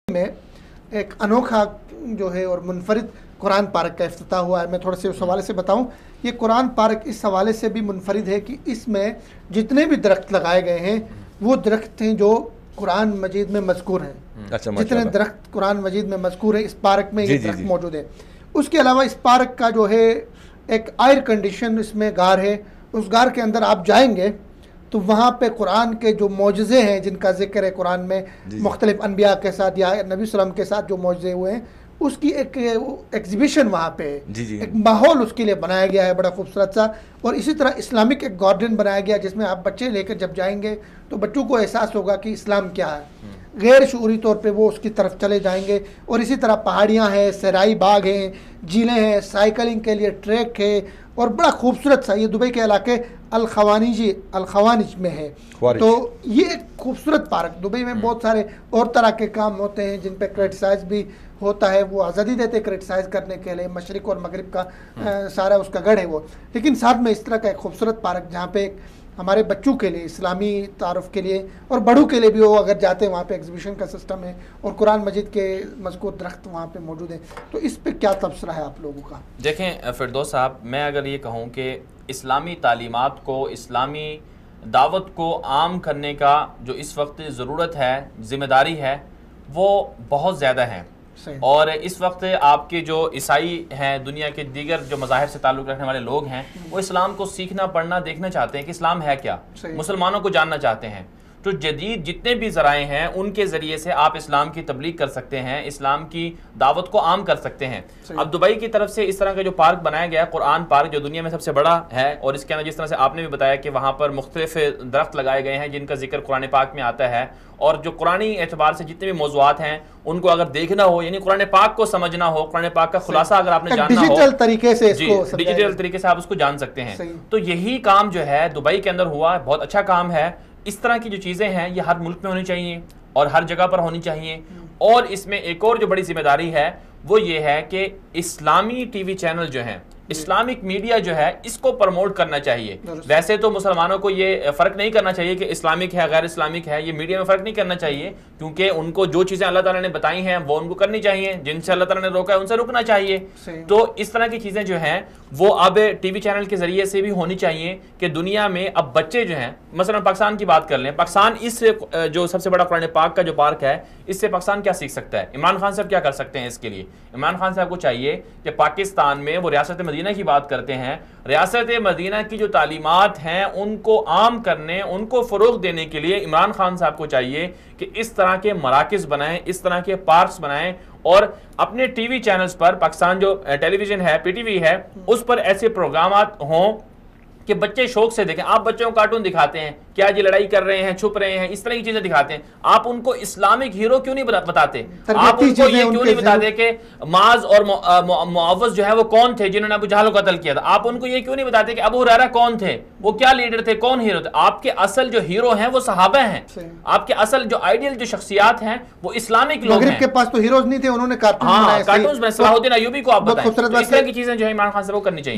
میں ایک انوکھا جو ہے اور منفرد قرآن پارک کا افتتاح ہوا ہے. میں تھوڑے سے اس حوالے سے بتاؤں. یہ قرآن پارک اس حوالے سے بھی منفرد ہے کہ اس میں جتنے بھی درخت لگائے گئے ہیں وہ درخت ہیں جو قرآن مجید میں مذکور ہیں. جتنے درخت قرآن مجید میں مذکور ہیں اس پارک میں یہ درخت موجود ہے. اس کے علاوہ اس پارک کا جو ہے ایک ایئر کنڈیشن اس میں غار ہے. اس غار کے اندر آپ جائیں گے تو وہاں پہ قرآن کے جو معجزے ہیں جن کا ذکر ہے قرآن میں مختلف انبیاء کے ساتھ یا نبی صلی اللہ علیہ وسلم کے ساتھ جو معجزے ہوئے ہیں اس کی ایک ایگزیبیشن وہاں پہ ہے. ایک ماحول اس کے لیے بنایا گیا ہے بڑا خوبصورت سا. اور اسی طرح اسلامک ایک گارڈن بنایا گیا جس میں آپ بچے لے کر جب جائیں گے تو بچوں کو احساس ہوگا کہ اسلام کیا ہے. غیر شعوری طور پہ وہ اس کی طرف چلے جائیں گے. اور اسی طرح پہاڑیاں ہیں, صحرائی باغ ہیں, جھیلیں ہیں, سائیکلنگ کے لیے ٹریک ہے اور بڑا خوبصورت سا. یہ دبئی کے علاقے الخوانج میں ہے. تو یہ ایک خوبصورت پارک. دبئی میں بہت سارے اور طرح کے کام ہوتے ہیں جن پہ کرٹیسائز بھی ہوتا ہے, وہ آزادی دیتے کرٹیسائز کرنے کے لیے. مشرق اور مغرب کا سارا اس کا گڑھ ہے وہ. لیکن ساتھ میں اس طرح کا ایک خوبصورت پارک جہاں پہ ہمارے بچوں کے لیے اسلامی تعارف کے لیے اور بڑوں کے لیے بھی وہ اگر جاتے ہیں وہاں پہ ایگزیبیشن کا سسٹم ہے اور قرآن مجید کے مذکور درخت وہاں پہ موجود ہیں. تو اس پہ کیا تبصرہ ہے آپ لوگوں کا؟ دیکھیں فردوس صاحب, میں اگر یہ کہوں کہ اسلامی تعلیمات کو, اسلامی دعوت کو عام کرنے کا جو اس وقت ضرورت ہے, ذمہ داری ہے, وہ بہت زیادہ ہے. اور اس وقت آپ کے جو عیسائی ہیں, دنیا کے دیگر جو مذاہب سے تعلق رکھنے والے لوگ ہیں, وہ اسلام کو سیکھنا پڑھنا دیکھنا چاہتے ہیں کہ اسلام ہے کیا, مسلمانوں کو جاننا چاہتے ہیں. تو جدید جتنے بھی ذرائع ہیں ان کے ذریعے سے آپ اسلام کی تبلیغ کر سکتے ہیں, اسلام کی دعوت کو عام کر سکتے ہیں. اب دبئی کی طرف سے اس طرح کا جو پارک بنایا گیا ہے, قرآن پارک, جو دنیا میں سب سے بڑا ہے, اور اس کے اندر جس طرح سے آپ نے بھی بتایا کہ وہاں پر مختلف درخت لگائے گئے ہیں جن کا ذکر قرآن پاک میں آتا ہے, اور جو قرآنی اعتبار سے جتنے بھی موضوعات ہیں ان کو اگر دیکھنا ہو, یعنی قرآن پاک کو سمجھنا ہو, قرآن پاک کا خلاصہ اگر آپ نے جاننا ہو, ڈیجیٹل طریقے سے آپ اس کو جان سکتے ہیں. تو یہی کام جو ہے دبئی کے اندر ہوا, بہت اچھا کام ہے. اس طرح کی جو چیزیں ہیں یہ ہر ملک میں ہونی چاہیے اور ہر جگہ پر ہونی چاہیے. اور اس میں ایک اور جو بڑی ذمہ داری ہے وہ یہ ہے کہ اسلامی ٹی وی چینل جو ہیں, اسلامک میڈیا جو ہے, اس کو پروموٹ کرنا چاہیے. ویسے تو مسلمانوں کو یہ فرق نہیں کرنا چاہیے کہ اسلامک ہے غیر اسلامک ہے, یہ میڈیا میں فرق نہیں کرنا چاہیے, کیونکہ ان کو جو چیزیں اللہ تعالیٰ نے بتائی ہیں وہ ان کو کرنی چاہیے, جن سے اللہ تعالیٰ نے روکا ہے ان سے رکنا چاہیے. تو اس طرح کی چیزیں جو ہیں وہ اب ٹی وی چینل کے ذریعے سے بھی ہونی چاہیے کہ دنیا میں اب بچے جو ہیں, مثلا پاکستان کی بات کر لیں, پاکستان اس جو سب سے بڑا قرآن پاک کا جو پارک ہے, اس سے پاکستان کیا سیکھ سکتا ہے؟ عمران خان صاحب کیا کر سکتے ہیں اس کے لیے؟ عمران خان صاحب کو چاہیے کہ پاکستان میں وہ ریاست مدینہ کی بات کرتے ہیں, ریاست مدینہ کی جو تعلیمات ہیں ان کو عام کرنے, ان کو فروغ دینے کے لیے عمران خان صاحب کو چاہیے کہ اس طرح کے مراکز بنائیں, اس طرح کے پارکس بنائیں, اور اپنے ٹی وی چینلز پر, پاکستان جو ٹیلی ویژن ہے, پی ٹی وی ہے, اس پر ایسے پروگرامات ہوں کہ بچے شوق سے دیکھیں. آپ بچوں کو کارٹون دکھاتے ہیں, کیا یہ لڑائی کر رہے ہیں, چھپ رہے ہیں, اس طرح کی چیزیں دکھاتے ہیں. آپ ان کو اسلامک ہیرو کیوں نہیں بتاتے؟ آپ ان کو یہ کیوں نہیں بتاتے کہ معاذ اور معوذ جو ہے وہ کون تھے جنہوں نے ابو جہل کو قتل کیا تھا؟ آپ ان کو یہ کیوں نہیں بتاتے کہ ابو ہریرہ کون تھے, وہ کیا لیڈر تھے, کون ہیرو تھے؟ آپ کے اصل جو ہیرو ہیں وہ صحابہ ہیں. آپ کے اصل جو آئیڈیل جو شخصیات ہیں وہ اسلامک لوگ ہیں. مغرب کے پاس تو ہیروز نہیں تھے, انہوں نے کارٹونز بنائے. صلاح الدین ایوبی کو آپ بتائیں. اس طرح کی چیزیں جو ہے عمران خان صاحب کو کرنی چاہیے.